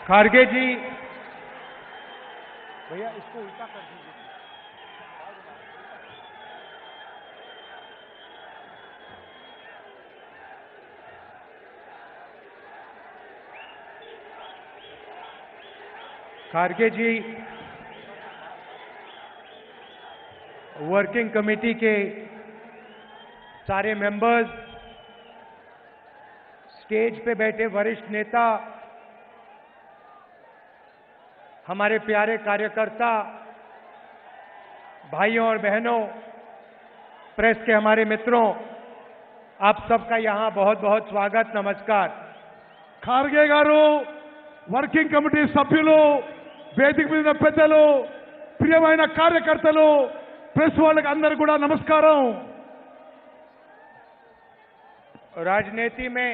खारगे जी, भैया इसको उल्टा कर दीजिए। खारगे जी, वर्किंग कमेटी के सारे मेंबर्स, स्टेज पे बैठे वरिष्ठ नेता, हमारे प्यारे कार्यकर्ता, भाइयों और बहनों, प्रेस के हमारे मित्रों, आप सबका यहां बहुत बहुत स्वागत, नमस्कार। ఖార్గే గారు, వర్కింగ్ కమిటీ సభ్యులు, వేదిక మీద పెద్దలు, ప్రియమైన కార్యకర్తలు, ప్రెస్ వాళ్ళకి అందరూ కూడా నమస్కారం। राजनीति में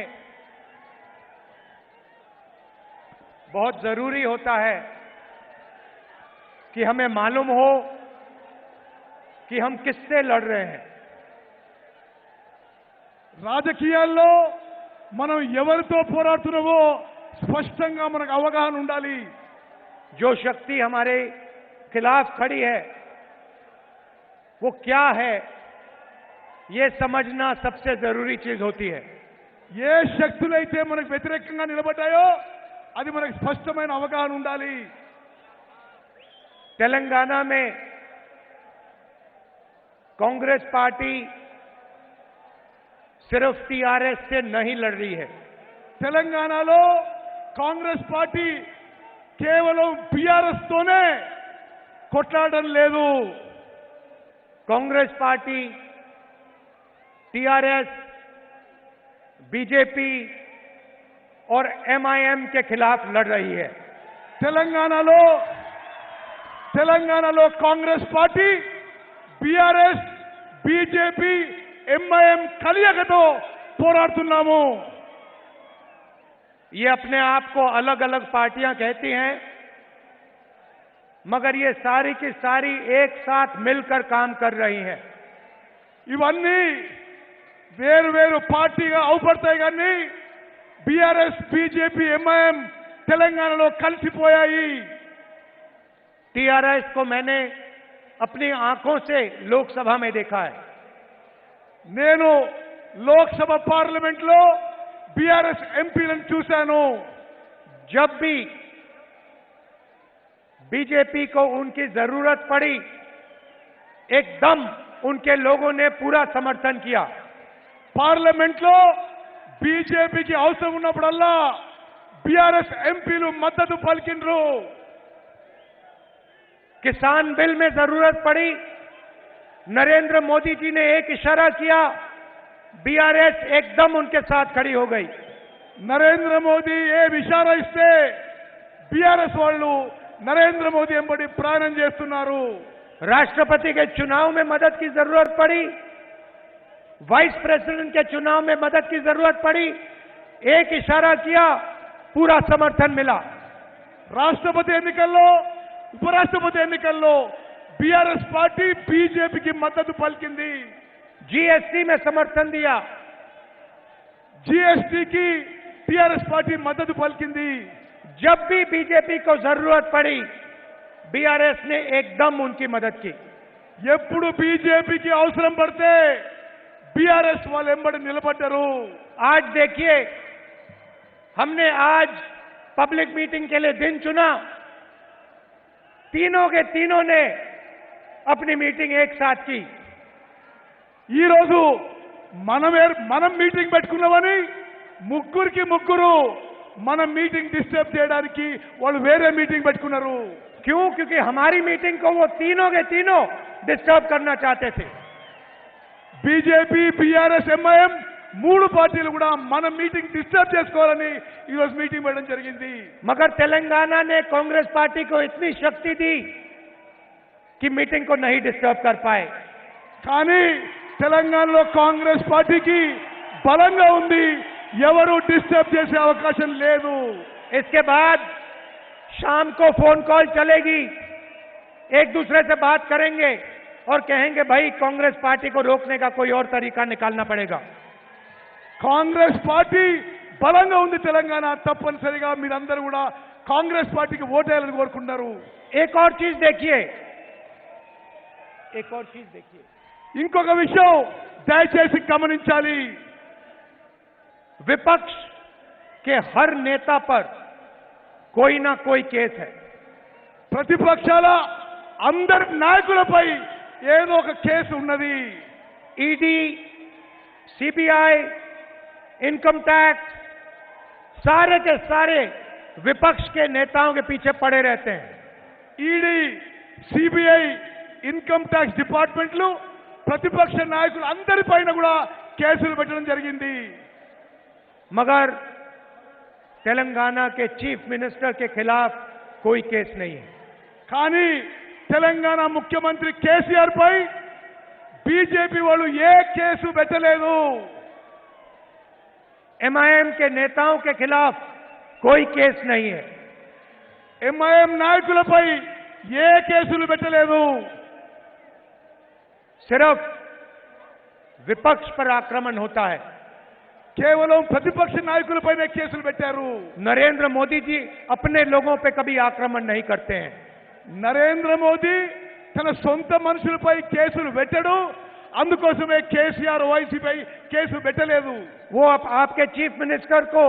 बहुत जरूरी होता है कि हमें मालूम हो कि हम किससे लड़ रहे हैं। రాజకీయాల్లో మనం ఎవరితో పోరాడుతున్నామో స్పష్టంగా మనకు అవగాహన ఉండాలి। जो शक्ति हमारे खिलाफ खड़ी है वो क्या है, ये समझना सबसे जरूरी चीज होती है। ఏ శక్తులైతే మనకు వ్యతిరేకంగా నిలబడ్డాయో అది మనకు స్పష్టమైన అవగాహన ఉండాలి। तेलंगाना में कांग्रेस पार्टी सिर्फ टीआरएस से नहीं लड़ रही है। తెలంగాణలో కాంగ్రెస్ పార్టీ కేవలం బీఆర్ఎస్ తోనే కొట్లాడడం లేదు। कांग्रेस पार्टी टीआरएस, बीजेपी और एमआईएम के खिलाफ लड़ रही है। తెలంగాణలో Congress party BRS, BJP, MIM కలియకతో పోరాడుతున్నాము। ये अपने आप को अलग अलग पार्टियां कहती हैं, मगर ये सारी की सारी एक साथ मिलकर काम कर रही हैं। ఇవన్నీ వేరు వేరు పార్టీగా అవుపడతాయి కానీ బీఆర్ఎస్, బీజేపీ, ఎంఐఎం తెలంగాణలో కలిసిపోయాయి। टीआरएस को मैंने अपनी आंखों से लोकसभा में देखा है। నేను లోక్సభ పార్లమెంట్ లో బీఆర్ఎస్ ఎంపీలను చూశాను। जब भी बीजेपी को उनकी जरूरत पड़ी, एकदम उनके लोगों ने पूरा समर्थन किया। పార్లమెంట్ లో బీజేపీకి అవసరం ఉన్నప్పుడల్లా బీఆర్ఎస్ ఎంపీలు మద్దతు పలికిండ్రు। किसान बिल में जरूरत पड़ी, नरेंद्र मोदी जी ने एक इशारा किया, बीआरएस एकदम उनके साथ खड़ी हो गई। నరేంద్ర మోదీ ఏ ఇషారా ఇస్తే బీఆర్ఎస్ వాళ్ళు నరేంద్ర మోదీ ఎంబడి ప్రయాణం చేస్తున్నారు। राष्ट्रपति के चुनाव में मदद की जरूरत पड़ी, वाइस प्रेसिडेंट के चुनाव में मदद की जरूरत पड़ी, एक इशारा किया, पूरा समर्थन मिला। రాష్ట్రపతి ఎన్నికల్లో, ఉపరాష్ట్రపతి ఎన్నికల్లో బీఆర్ఎస్ పార్టీ బీజేపీకి మద్దతు పలికింది। जीएसटी में समर्थन दिया, జీఎస్టీకి టీఆర్ఎస్ పార్టీ మద్దతు పలికింది। जब भी बीजेपी को जरूरत पड़ी, बीआरएस ने एकदम उनकी मदद की। ఎప్పుడు బీజేపీకి అవసరం పడితే బీఆర్ఎస్ వాళ్ళు ఎంబడి నిలబడ్డారు। आज देखिए, हमने आज पब्लिक मीटिंग के लिए दिन चुना, तीनों के तीनों ने अपनी मीटिंग एक साथ की। ఈ రోజు మనం మీటింగ్ పెట్టుకున్నామని ముగ్గురికి ముగ్గురు మనం మీటింగ్ డిస్టర్బ్ చేయడానికి వాళ్ళు వేరే మీటింగ్ పెట్టుకున్నారు। क्यों? क्योंकि हमारी मीटिंग को वो तीनों के तीनों डिस्टर्ब करना चाहते थे। బీజేపీ, బీఆర్ఎస్, ఎంఐఎం మూడు పార్టీలు కూడా మన మీటింగ్ డిస్టర్బ్ చేసుకోవాలని ఈ రోజు మీటింగ్ పెట్టడం జరిగింది। मगर तेलंगाना ने कांग्रेस पार्टी को इतनी शक्ति दी कि मीटिंग को नहीं डिस्टर्ब कर पाए। కానీ తెలంగాణలో కాంగ్రెస్ పార్టీకి బలంగా ఉంది, ఎవరు డిస్టర్బ్ చేసే అవకాశం లేదు। इसके बाद शाम को फोन कॉल चलेगी, एक दूसरे से बात करेंगे और कहेंगे भाई कांग्रेस पार्टी को रोकने का कोई और तरीका निकालना पड़ेगा। కాంగ్రెస్ పార్టీ బలంగా ఉంది తెలంగాణ, తప్పనిసరిగా మీరందరూ కూడా కాంగ్రెస్ పార్టీకి ఓటేయాలని కోరుకుంటున్నారు. एक और चीज देखिए, ఇంకొక విషయం దయచేసి గమనించాలి. विपक्ष के हर नेता पर कोई ना कोई केस है. ప్రతిపక్షాల అందరి నాయకులపై ఏదో ఒక కేసు ఉన్నది. ईडी, सीबीआई, इनकम टैक्स, सारे के सारे विपक्ष के नेताओं के पीछे पड़े रहते हैं. ఈడీ, సిబిఐ, ఇన్కమ్ ట్యాక్స్ డిపార్ట్మెంట్లు ప్రతిపక్ష నాయకులు అందరిపైన కూడా కేసులు పెట్టడం జరిగింది. मगर तेलंगाना के चीफ मिनिस्टर के खिलाफ कोई केस नहीं है. కానీ తెలంగాణ ముఖ్యమంత్రి కేసీఆర్ పై బీజేపీ వాళ్ళు ఏ కేసు పెట్టలేదు. एमआईएम के नेताओं के खिलाफ कोई केस नहीं है. ఎంఐఎం నాయకులపై ఏ కేసులు పెట్టలేదు. सिर्फ विपक्ष पर आक्रमण होता है. కేవలం ప్రతిపక్ష నాయకులపైనే కేసులు పెట్టారు. नरेंद्र मोदी जी अपने लोगों पे कभी आक्रमण नहीं करते हैं. నరేంద్ర మోదీ తన సొంత మనుషులపై కేసులు పెట్టడు. అందుకోసమే కేసీఆర్ ఓవైసీపై కేసు పెట్టలేదు. वो आपके चीफ मिनिस्टर को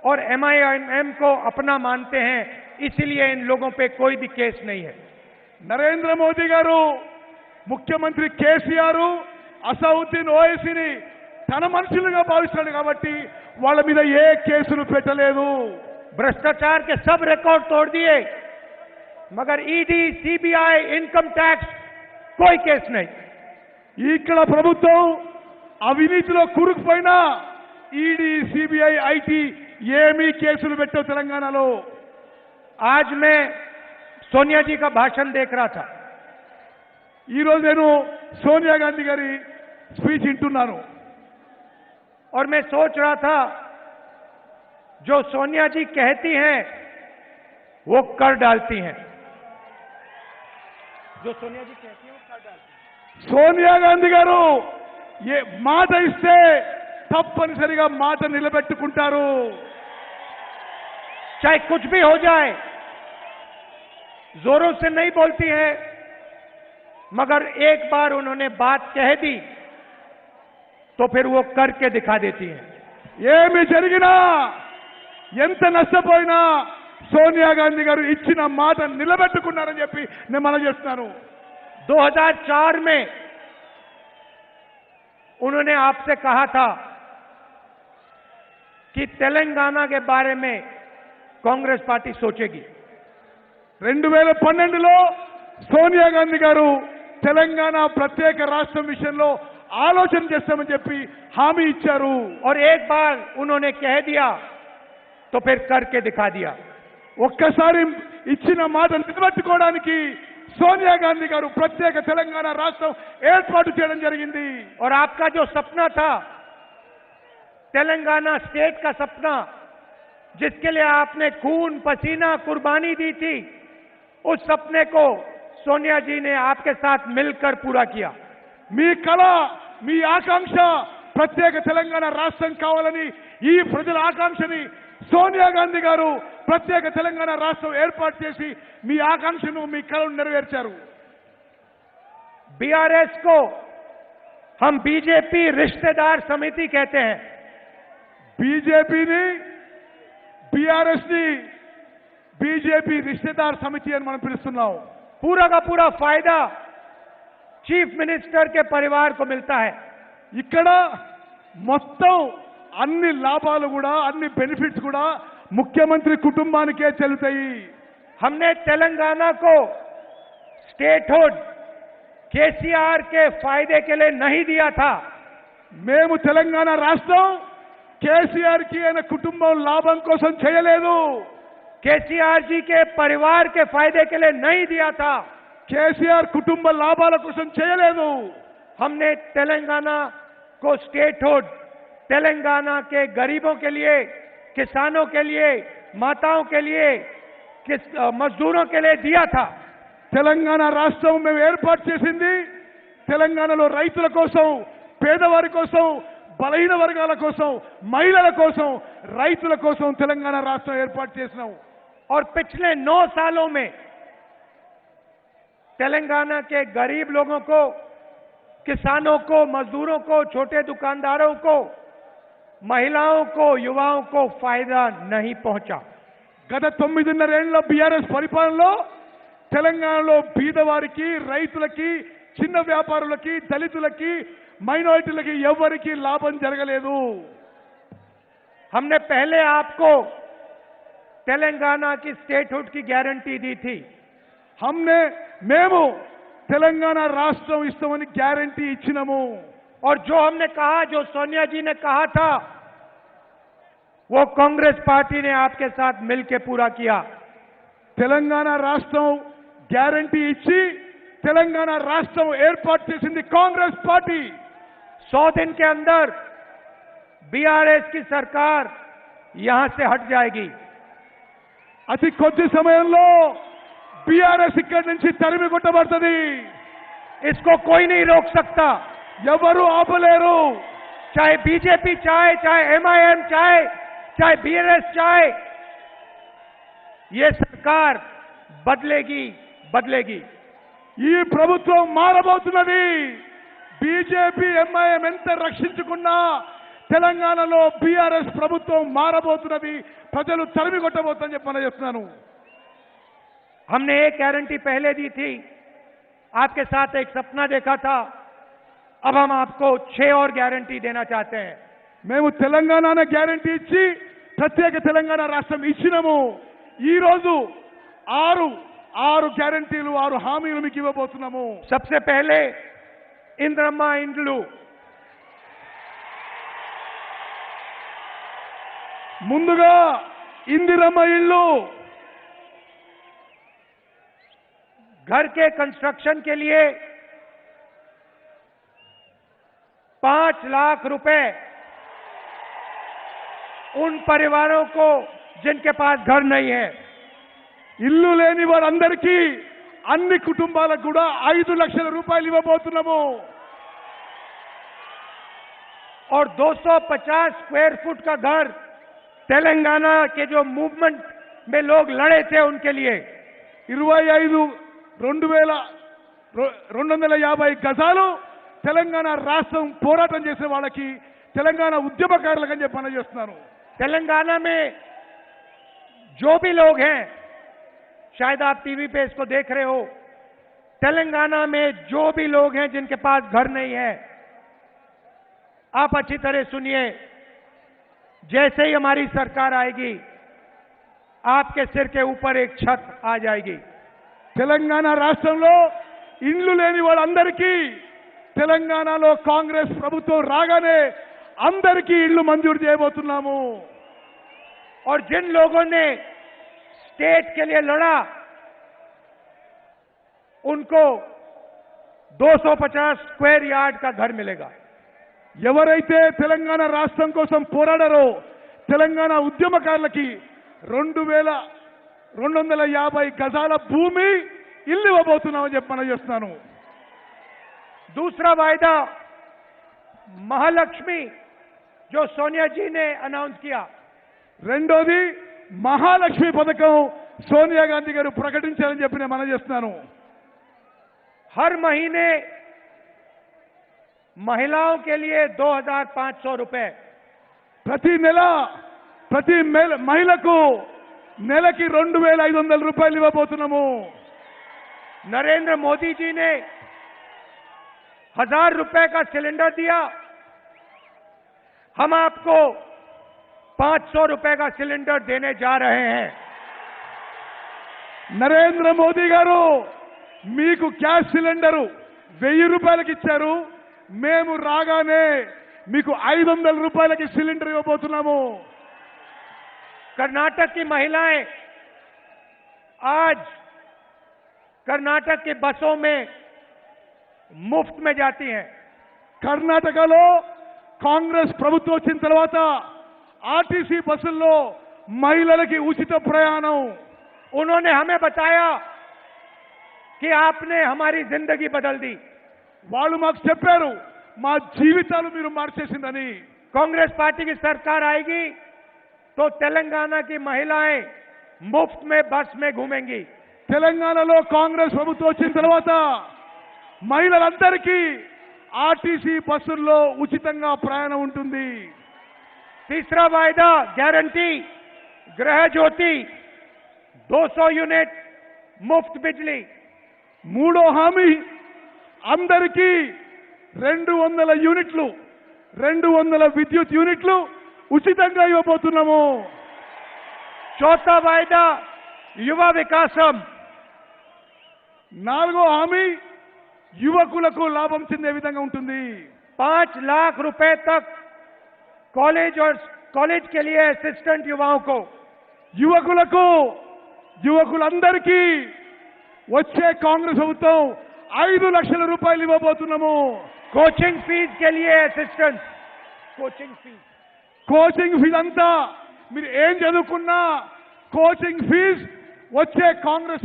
और एमआईएम को अपना मानते हैं, इसलिए इन लोगों पे कोई भी केस नहीं है. నరేంద్ర మోదీ గారు ముఖ్యమంత్రి కేసీఆర్ అసౌద్దీన్ ఓవైసీని తన మనుషులుగా భావిస్తాడు కాబట్టి వాళ్ళ మీద ఏ కేసులు పెట్టలేదు. भ्रष्टाचार के सब रिकॉर्ड तोड़ दिए, मगर ईडी, सीबीआई, इनकम टैक्स कोई केस नहीं. ఇక్కడ ప్రభుత్వం అవినీతిలో కూరుకుపోయినా ఈడీ, సిబిఐ, ఐటీ ఏమీ కేసులు పెట్టవు తెలంగాణలో. आज मैं सोनिया जी का भाषण देख रहा था. ఈ రోజు నేను సోనియా గాంధీ గారి స్పీచ్ వింటున్నాను. और मैं सोच रहा था, जो सोनिया जी कहती हैं वो कर डालती हैं. जो सोनिया जी कहती हैं वो कर डालती हैं. సోనియా గాంధీ గారు ఏ మాట ఇస్తే తప్పనిసరిగా మాట నిలబెట్టుకుంటారు. चाहे कुछ भी हो जाए, जोरों से नहीं बोलती हैं, मगर एक बार उन्होंने बात कह दी तो फिर वो करके दिखा देती हैं. ఏమి జరిగినా ఎంత నష్టపోయినా సోనియా గాంధీ గారు ఇచ్చిన మాట నిలబెట్టుకున్నారని చెప్పి నేను మనం చేస్తున్నాను. 2004 में उन्होंने आपसे कहा था कि तेलंगाना के बारे में कांग्रेस पार्टी सोचेगी. 2012లో సోనియా గాంధీ గారు తెలంగాణ ప్రత్యేక రాష్ట్రం విషయంలో ఆలోచన చేస్తామని చెప్పి హామీ ఇచ్చారు. और एक बार उन्होंने कह दिया तो फिर करके दिखा दिया. ఒక్కసారి ఇచ్చిన మాట నిలబెట్టుకోవడానికి సోనియా గాంధీ గారు ప్రత్యేక తెలంగాణ రాష్ట్రం ఏర్పాటు చేయడం జరిగింది. और आपका जो सपना था, तेलंगाना स्टेट का सपना, जिसके लिए आपने खून पसीना कुर्बानी दी थी, उस सपने को सोनिया जी ने आपके साथ मिलकर पूरा किया. మీ కళ, మీ ఆకాంక్ష ప్రత్యేక తెలంగాణ రాష్ట్రం కావాలని ఈ ప్రజల ఆకాంక్షని సోనియా గాంధీ గారు ప్రత్యేక తెలంగాణ రాష్ట్రం ఏర్పాటు చేసి మీ ఆకాంక్షను, మీ కళను నెరవేర్చారు. बीआरएस को हम बीजेपी रिश्तेदार समिति कहते हैं. బీజేపీని, బీఆర్ఎస్ ని బీజేపీ రిశ్తేదార్ సమితి అని మనం పిలుస్తున్నాం. पूरा का पूरा फायदा चीफ मिनिस्टर के परिवार को मिलता है. ఇక్కడ మొత్తం అన్ని లాభాలు కూడా, అన్ని బెనిఫిట్స్ కూడా ముఖ్యమంత్రి కుటుంబానికే చెల్లుతాయి. हमने तेलंगाना को स्टेटहुड केसीआर के फायदे के लिए नहीं दिया था. మేము తెలంగాణ రాష్ట్రం కేసీఆర్ కి ఆయన కుటుంబం లాభం కోసం చేయలేదు. केसीआर जी के परिवार के फायदे के लिए नहीं दिया था. కేసీఆర్ కుటుంబ లాభాల కోసం చేయలేదు. हमने तेलंगाना को स्टेटहुड तेलंगाना के गरीबों के लिए, किसानों के लिए, माताओं के लिए, मजदूरों के लिए दिया था. తెలంగాణ రాష్ట్రం మేము ఏర్పాటు చేసింది తెలంగాణలో రైతుల కోసం, పేదవారి కోసం, బలహీన వర్గాల కోసం, మహిళల కోసం, రైతుల కోసం తెలంగాణ రాష్ట్రం ఏర్పాటు చేసినాం. और पिछले 9 सालों में तेलंगाना के गरीब लोगों को, किसानों को, मजदूरों को, छोटे दुकानदारों को, महिलाओं को, युवाओं को फायदा नहीं पहुंचा। గత 9.5 ఏళ్ల బీఆర్ఎస్ పరిపాలనలో తెలంగాణలో బీదవారికి, రైతులకి, చిన్న వ్యాపారులకి, దళితులకి, మైనారిటీలకి ఎవరికి లాభం జరగలేదు। हमने पहले आपको तेलंगाना की स्टेटहुड की गारंटी दी थी। మేము తెలంగాణ రాష్ట్రం ఇస్తామని గ్యారంటీ ఇచ్చినాము। और जो हमने कहा, जो सोनिया जी ने कहा था, वो कांग्रेस पार्टी ने आपके साथ मिलकर पूरा किया। తెలంగాణ రాష్ట్రం గ్యారంటీ ఇచ్చి తెలంగాణ రాష్ట్రం ఏర్పాటు చేసింది కాంగ్రెస్ పార్టీ। 100 दिन के अंदर बीआरएस की सरकार यहां से हट जाएगी। అతి కొద్ది సమయంలో బీఆర్ఎస్ ఇక్కడి నుంచి తరిమి కొట్టబడుతుంది। इसको कोई नहीं रोक सकता, ఎవరు ఆపలేరు। चाहे बीजेपी चाहे, चाहे एमआईएम चाहे, चाहे बीआरएस चाहे, ये सरकार बदलेगी, बदलेगी। ఈ ప్రభుత్వం మారబోతున్నది। బీజేపీ, ఎంఐఎం ఎంత రక్షించుకున్నా తెలంగాణలో బీఆర్ఎస్ ప్రభుత్వం మారబోతున్నది। ప్రజలు తరిమి కొట్టబోతుందని చెప్పి చెప్తున్నాను। हमने एक गारंटी पहले दी थी, आपके साथ एक सपना देखा था, अब हम आपको 6 और गारंटी देना चाहते हैं। మేము తెలంగాణ గ్యారంటీ ఇచ్చి ప్రత్యేక తెలంగాణ రాష్ట్రం ఇచ్చినాము। ఈ రోజు 6 గ్యారంటీలు, 6 హామీలు మీకు ఇవ్వబోతున్నాము। सबसे पहले इंद्रम्मा इंड्लू, ముందుగా ఇందిరమ్మ ఇల్లు, घर के कंस्ट्रक्शन के लिए 5 लाख रुपए उन परिवारों को जिनके पास घर नहीं है। ఇల్లు లేని వారందరికీ, అన్ని కుటుంబాలకు కూడా 5 లక్షల రూపాయలు ఇవ్వబోతున్నాము। और 250 स्क्वायर फुट का घर तेलंगाना के जो मूवमेंट में लोग लड़े थे उनके लिए 250 గజాలు తెలంగాణ రాష్ట్రం పోరాటం చేసే వాళ్ళకి, తెలంగాణ ఉద్యమకారులకు అని చెప్పి చేస్తున్నాను। तेलंगाना में जो भी लोग हैं, शायद आप टीवी पे इसको देख रहे हो, तेलंगाना में जो भी लोग हैं जिनके पास घर नहीं है, आप अच्छी तरह सुनिए। जैसे ही हमारी सरकार आएगी, आपके सिर के ऊपर एक छत आ जाएगी। తెలంగాణ రాష్ట్రంలో ఇండ్లు లేని వాళ్ళందరికీ తెలంగాణలో కాంగ్రెస్ ప్రభుత్వం రాగానే అందరికీ ఇళ్లు మంజూరు చేయబోతున్నాము। और जिन लोगों ने स्टेट के लिए लड़ा, उनको 250 स्क्वायर यार्ड का घर मिलेगा। ఎవరైతే తెలంగాణ రాష్ట్రం కోసం పోరాడారో తెలంగాణ ఉద్యమకారులకి 2250 గజాల భూమి, ఇల్లు ఇవ్వబోతున్నామని చెప్పి చేస్తున్నాను। दूसरा वायदा महालक्ष्मी, जो सोनिया जी ने अनाउंस किया। రెండోది మహాలక్ష్మి పథకం సోనియా గాంధీ గారు ప్రకటించారని చెప్పి నేను మనం చేస్తున్నాను। हर महीने महिलाओं के लिए 2500 रुपए, ప్రతి నెల ప్రతి మహిళకు నెలకి 2500 రూపాయలు ఇవ్వబోతున్నాము। नरेंद्र मोदी जी ने 1000 रुपए का सिलेंडर दिया, हम आपको 500 रुपए का सिलेंडर देने जा रहे हैं। నరేంద్ర మోదీ గారు మీకు గ్యాస్ సిలిండరు 1000 రూపాయలకి ఇచ్చారు, మేము రాగానే మీకు 500 రూపాయలకి సిలిండర్ ఇవ్వబోతున్నాము। कर्नाटक की महिलाएं आज कर्नाटक की बसों में मुफ्त में जाती हैं। కర్ణాటకలో కాంగ్రెస్ ప్రభుత్వం వచ్చిన తర్వాత ఆర్టీసీ బస్సుల్లో మహిళలకి ఉచిత ప్రయాణం। उन्होंने हमें बताया कि आपने हमारी जिंदगी बदल दी। వాళ్ళు మాకు చెప్పారు మా జీవితాలు మీరు మార్చేసిందని। कांग्रेस पार्टी की सरकार आएगी तो तेलंगाना की महिलाएं मुफ्त में बस में घूमेंगी। తెలంగాణలో కాంగ్రెస్ ప్రభుత్వం వచ్చిన తర్వాత మహిళలందరికీ ఆర్టీసీ బస్సుల్లో ఉచితంగా ప్రయాణం ఉంటుంది। तीसरा वायदा गारंटी गृह ज्योति 200 यूनिट मुफ्त बिजली। మూడో హామీ అందరికీ 200 యూనిట్లు 200 విద్యుత్ యూనిట్లు ఉచితంగా ఇవ్వబోతున్నాము। चौथा वायदा युवा विकासम। నాలుగో హామీ యువకులకు లాభం చెందే విధంగా ఉంటుంది। 5 लाख रुपए तक कॉलेज और कॉलेज के लिए असिस्टेंट युवाओं को। యువకులందరికీ వచ్చే కాంగ్రెస్ ప్రభుత్వం 5 లక్షల రూపాయలు ఇవ్వబోతున్నాము। कोचिंग फीस के लिए असिस्टेंट। కోచింగ్ ఫీజు అంతా మీరు ఏం చదువుకున్నా కోచింగ్ ఫీజు వచ్చే కాంగ్రెస్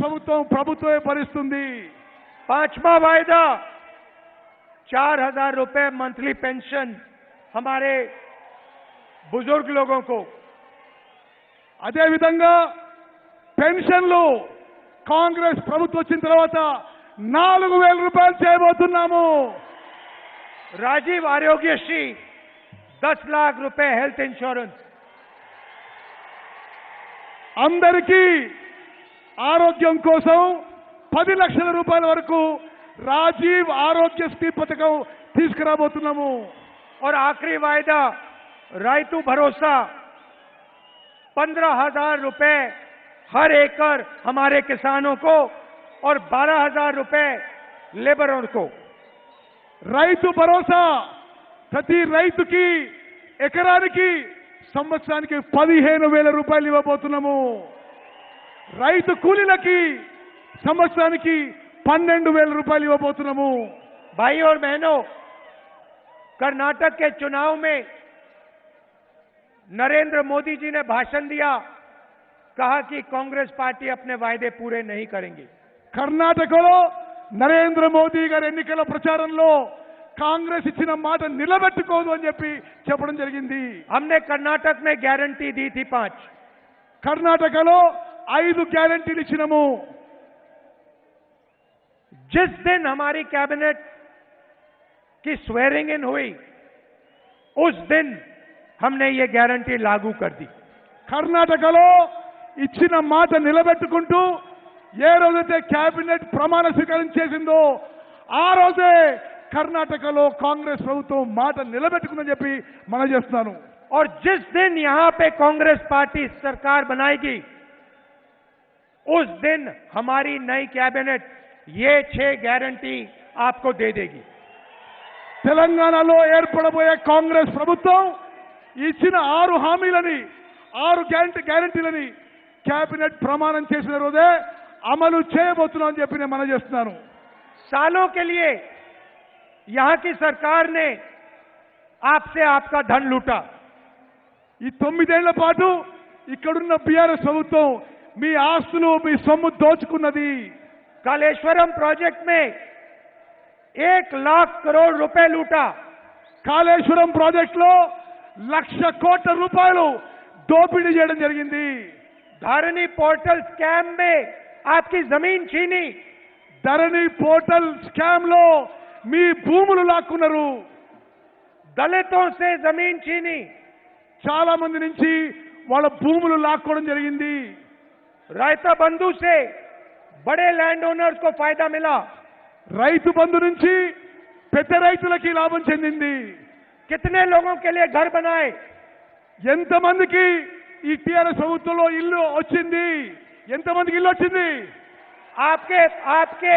ప్రభుత్వమే భరిస్తుంది। 5वां वायदा 4000 रुपए मंथली पेंशन हमारे बुजुर्ग लोगों को। అదే విధంగా పెన్షన్లు కాంగ్రెస్ ప్రభుత్వం వచ్చిన తర్వాత 4000 రూపాయలు చేయబోతున్నాము। राजीव आरोग्यश्री 10 लाख रुपए हेल्थ इंश्योरेंस। అందరికీ ఆరోగ్యం కోసం 10 లక్షల రూపాయల వరకు రాజీవ్ ఆరోగ్యశ్రీ పథకం తీసుకురాబోతున్నాము। और आखिरी वायदा रायतु भरोसा 15,000 रुपए हर एकड़ हमारे किसानों को और 12,000 रुपए लेबरों को। రైతు భరోసా ప్రతి రైతుకి ఎకరానికి సంవత్సరానికి 15,000 రూపాయలు ఇవ్వబోతున్నాము। రైతు కూలీలకి సంవత్సరానికి 12,000 రూపాయలు ఇవ్వబోతున్నాము। भाई और बहनों, कर्नाटक के चुनाव में नरेंद्र मोदी जी ने भाषण दिया, कहा कि कांग्रेस पार्टी अपने वायदे पूरे नहीं करेंगी। కర్ణాటకలో నరేంద్ర మోదీ గారి ఎన్నికల ప్రచారంలో కాంగ్రెస్ ఇచ్చిన మాట నిలబెట్టుకోదు అని చెప్పడం జరిగింది। हमने कर्नाटक में गारंटी दी थी 5। కర్ణాటకలో 5 గ్యారెంటీలు ఇచ్చినాము। जिस दिन हमारी कैबिनेट की स्वेरिंग इन हुई उस दिन हमने ये गारंटी लागू कर दी। కర్ణాటకలో ఇచ్చిన మాట నిలబెట్టుకుంటూ ఏ రోజైతే కేబినెట్ ప్రమాణ స్వీకారం చేసిందో ఆ రోజే కర్ణాటకలో కాంగ్రెస్ ప్రభుత్వం మాట నిలబెట్టుకుందని చెప్పి మనం చేస్తున్నాను। और जिस दिन यहां पे कांग्रेस पार्टी सरकार बनाएगी उस दिन हमारी नई कैबिनेट ये 6 गारंटी आपको दे देगी। తెలంగాణలో ఏర్పడబోయే కాంగ్రెస్ ప్రభుత్వం ఇచ్చిన 6 హామీలని 6 గ్యారెంటీలని కేబినెట్ ప్రమాణం చేసిన రోజే అమలు చేయబోతున్నాం అని చెప్పి నేను మనం చేస్తున్నాను। सालों के लिए यहां की सरकार ने आपसे आपका धन लूटा। ఈ 9 ఏళ్ల పాటు ఇక్కడున్న బీఆర్ఎస్ ప్రభుత్వం మీ ఆస్తులు మీ సొమ్ము దోచుకున్నది। कालेश्वरम प्रोजेक्ट में 1 लाख करोड़ रुपए लूटा। కాళేశ్వరం ప్రాజెక్టులో 1,00,000 కోట్ల రూపాయలు దోపిడీ చేయడం జరిగింది। धरनी पोर्टल स्कैम में आपकी जमीन छीनी। ధరణి పోర్టల్ స్కామ్ లో మీ భూములు లాక్కున్నారు। दलितों से जमीन छीनी। చాలా మంది నుంచి వాళ్ళ భూములు లాక్కోవడం జరిగింది। रायता बंधु से बड़े लैंड ओनर्स को फायदा मिला। రైతు బంధు నుంచి పెద్ద రైతులకి లాభం చెందింది। कितने लोगों के लिए घर बनाए? ఎంతమందికి ఈ టీఆర్ఎస్ ప్రభుత్వంలో ఇల్లు వచ్చింది? ఎంతమందికి ఇల్లు వచ్చింది? आपके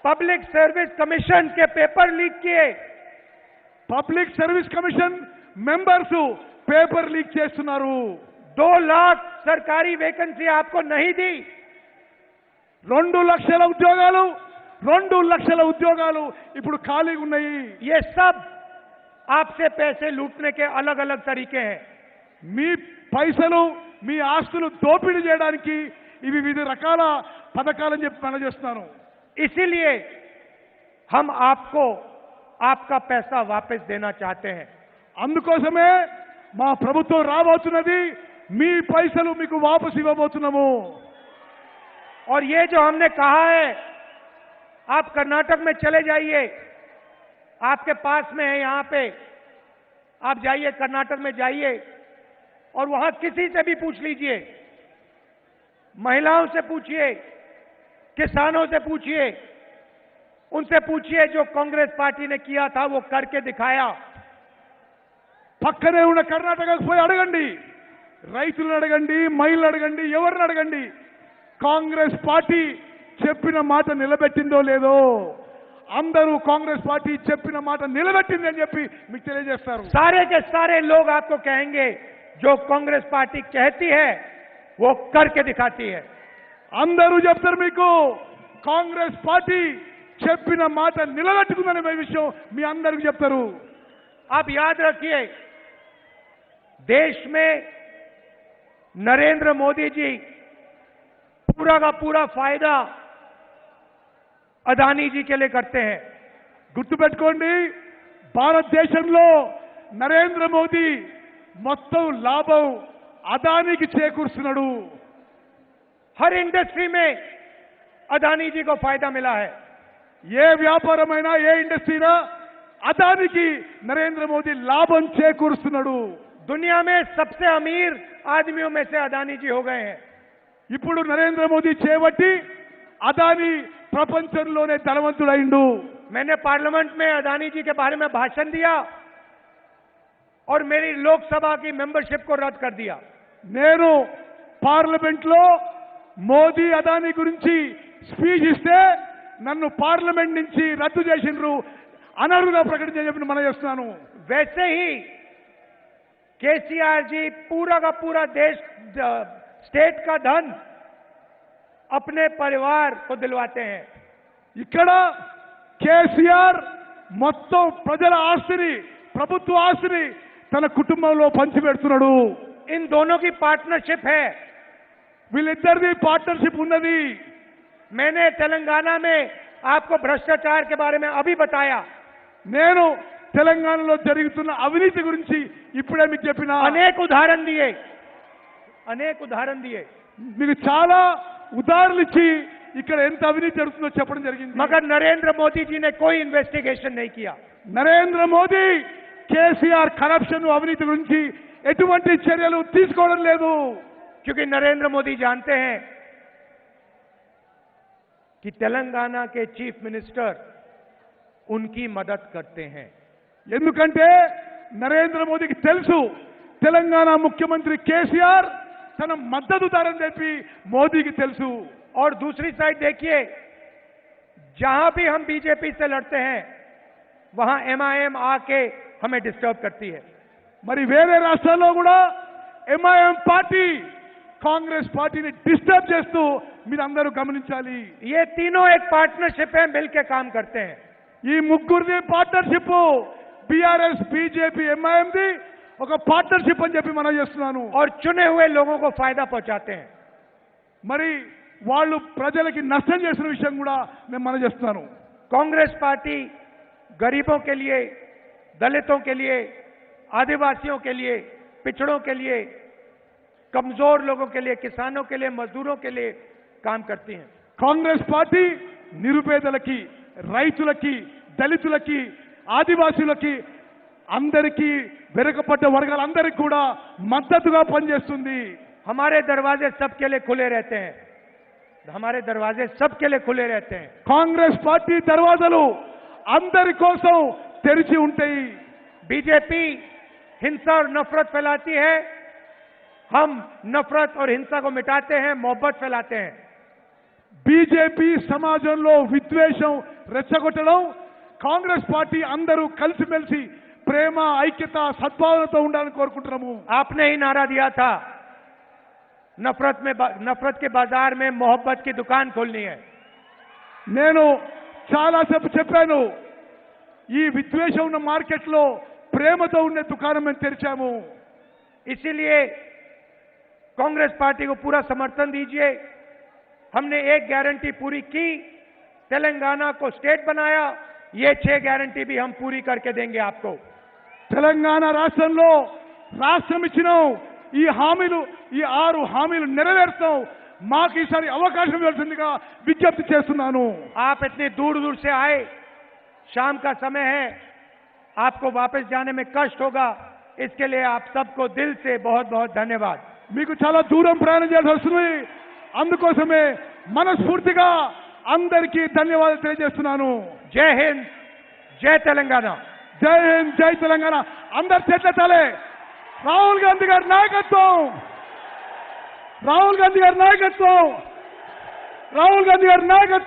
पब्लिक सर्विस कमीशन के पेपर लीक किए। Public service commission members paper leak చేస్తున్నారు। 2 लाख सरकारी वैकेंसी आपको नहीं दी। 2 లక్షల ఉద్యోగాలు ఇప్పుడు ఖాళీగా ఉన్నాయి। ये सब आपसे पैसे लूटने के अलग अलग तरीके हैं। మీ పైసలు మీ ఆస్తులు దోపిడీ చేయడానికి ఇవి వివిధ రకాల పథకాలని చెప్పి మనం చేస్తున్నాను। इसीलिए हम आपको आपका पैसा वापस देना चाहते हैं। అందుకోసమే మా ప్రభుత్వం రాబోతున్నది మీ పైసలు మీకు వాపసు ఇవ్వబోతున్నాము. और ये जो हमने कहा है, आप कर्नाटक में चले जाइए, आपके पास में है, यहां पे आप जाइए, कर्नाटक में जाइए और वहां किसी से भी पूछ लीजिए, महिलाओं से पूछिए, किसानों से पूछिए, उनसे पूछिए जो कांग्रेस पार्टी ने किया था वो करके दिखाया. పక్కనే ఉన్న కర్ణాటకకు పోయి అడగండి, రైతులను అడగండి, మహిళలు అడగండి, ఎవరిని అడగండి, కాంగ్రెస్ పార్టీ చెప్పిన మాట నిలబెట్టిందో లేదో. అందరూ కాంగ్రెస్ పార్టీ చెప్పిన మాట నిలబెట్టింది అని చెప్పి మీకు తెలియజేస్తారు. सारे के सारे लोग आपको कहेंगे जो कांग्रेस पार्टी कहती है वो करके दिखाती है. అందరూ చెప్తారు మీకు కాంగ్రెస్ పార్టీ చెప్పిన మాట నిలబెట్టుకుందనే విషయం మీ అందరికీ చెప్తారు. आप याद रखिए, देश में नरेंद्र मोदी जी पूरा का पूरा फायदा अदानी जी के लिए करते हैं. గుర్తుపెట్టుకోండి, భారతదేశంలో నరేంద్ర మోదీ మొత్తం లాభం అదానికి చేకూరుస్తున్నాడు. हर इंडस्ट्री में अदानी जी को फायदा मिला है. ఏ వ్యాపారమైనా ఏ ఇండస్ట్రీనా అదానికి నరేంద్ర మోదీ లాభం చేకూరుస్తున్నాడు. दुनिया में सबसे अमीर आदमियों में से अदानी जी हो गए हैं. ఇప్పుడు నరేంద్ర మోదీ చేపట్టి అదాని ప్రపంచంలోనే ధనవంతుడైండు. मैंने पार्लियामेंट में अदानी जी के बारे में भाषण दिया और मेरी लोकसभा की मेंबरशिप को रद्द कर दिया. నేను పార్లమెంట్ లో మోదీ అదాని గురించి స్పీచ్ ఇస్తే నన్ను పార్లమెంట్ నుంచి రద్దు చేసిండ్రు, అనర్హుగా ప్రకటించని చెప్పి మనం చేస్తున్నాను. वैसे ही केसीआर जी पूरा का पूरा देश स्टेट का धन अपने परिवार को दिलवाते हैं. ఇక్కడ కేసీఆర్ మొత్తం ప్రజల ఆస్తిని, ప్రభుత్వ ఆస్తిని తన కుటుంబంలో పంచిపెడుతున్నాడు. इन दोनों की पार्टनरशिप है. వీళ్ళిద్దరిది పార్ట్నర్షిప్ ఉన్నది. मैंने तेलंगाना में आपको भ्रष्टाचार के बारे में अभी बताया. నేను తెలంగాణలో జరుగుతున్న అవినీతి గురించి ఇప్పుడే మీకు చెప్పిన अनेक उदाहरण दिए. మీకు చాలా ఉదాహరణలు ఇచ్చి ఇక్కడ ఎంత అవినీతి జరుగుతుందో చెప్పడం జరిగింది. मगर नरेंद्र मोदी जी ने कोई इन्वेस्टिगेशन नहीं किया. నరేంద్ర మోదీ కేసీఆర్ కరప్షన్ అవినీతి గురించి ఎటువంటి చర్యలు తీసుకోవడం లేదు. क्योंकि नरेंद्र मोदी जानते हैं कि तेलंगाना के चीफ मिनिस्टर उनकी मदद करते हैं. ఎందుకంటే నరేంద్ర మోదీకి తెలుసు తెలంగాణ ముఖ్యమంత్రి కేసీఆర్ తన మద్దతుదారని చెప్పి మోదీకి తెలుసు. और दूसरी साइड देखिए, जहां भी हम बीजेपी से लड़ते हैं वहां एमआईएम आके हमें डिस्टर्ब करती है. మరి వేరే రాష్ట్రాల్లో కూడా ఎంఐఎం పార్టీ కాంగ్రెస్ పార్టీని డిస్టర్బ్ చేస్తూ మీరందరూ గమనించాలి. ये तीनों एक पार्टनरशिप है, मिलकर काम करते हैं. ఈ ముగ్గురిది పార్ట్నర్షిప్, బీఆర్ఎస్, బీజేపీ, ఎంఐఎంది ఒక పార్ట్నర్షిప్ అని చెప్పి మనం చేస్తున్నాను. और चुने हुए लोगों को फायदा पहुंचाते हैं. మరి వాళ్ళు ప్రజలకి నష్టం చేసిన విషయం కూడా నేను మనం చేస్తున్నాను. कांग्रेस पार्टी गरीबों के लिए, दलितों के लिए, आदिवासियों के लिए, पिछड़ों के लिए, कमजोर लोगों के लिए, किसानों के लिए, मजदूरों के लिए काम करती हैं. కాంగ్రెస్ పార్టీ నిరుపేదలకి, రైతులకి, దళితులకి, ఆదివాసీలకి, అందరికీ వెనుకబడ్డ వర్గాలందరికీ కూడా మద్దతుగా పనిచేస్తుంది. हमारे दरवाजे सबके लिए खुले रहते हैं. हमारे दरवाजे सबके लिए खुले रहते हैं. కాంగ్రెస్ పార్టీ దర్వాజాలు అందరి కోసం తెరిచి ఉంటాయి. बीजेपी हिंसा और नफरत फैलाती है, हम नफरत और हिंसा को मिटाते हैं, मोहब्बत फैलाते हैं. బీజేపీ సమాజంలో విద్వేషం రెచ్చగొట్టడం, కాంగ్రెస్ పార్టీ అందరూ కలిసిమెలిసి ప్రేమ, ఐక్యత, సద్భావనతో ఉండాలని కోరుకుంటున్నాము. आपने ही नारा दिया था, नफरत के बाजार में मोहब्बत की दुकान खोलनी है. నేను చాలాసేపు చెప్పాను, ఈ విద్వేషం ఉన్న మార్కెట్లో ప్రేమతో ఉండే దుకాణం మేము తెరిచాము. इसीलिए कांग्रेस पार्टी को पूरा समर्थन दीजिए. हमने एक गारंटी पूरी की, तेलंगाना को स्टेट बनाया. ये 6 गारंटी भी हम पूरी करके देंगे आपको. తెలంగాణ రాష్ట్రంలో రాష్ట్రం ఇచ్చినాం, ఈ హామీలు ఈ 6 హామీలు నెరవేర్తాం. మాకు ఈసారి అవకాశం ఇవ్వాల్సిందిగా విజ్ఞప్తి చేస్తున్నాను. आप इतनी दूर दूर से आए, शाम का समय है, आपको वापस जाने में कष्ट होगा, इसके लिए आप सबको दिल से बहुत बहुत धन्यवाद. మీకు చాలా దూరం ప్రయాణం చేయాల్సి వస్తుంది. అందుకోసమే మనస్ఫూర్తిగా అందరికీ ధన్యవాదాలు తెలియజేస్తున్నాను. जय हिंद, जय तेलंगाना. జై హింద్, జై తెలంగాణ. అందరు చేతులెత్తాలి. రాహుల్ గాంధీ గారి నాయకత్వం, రాహుల్ గాంధీ గారి నాయకత్వం, రాహుల్ గాంధీ గారి నాయకత్వం.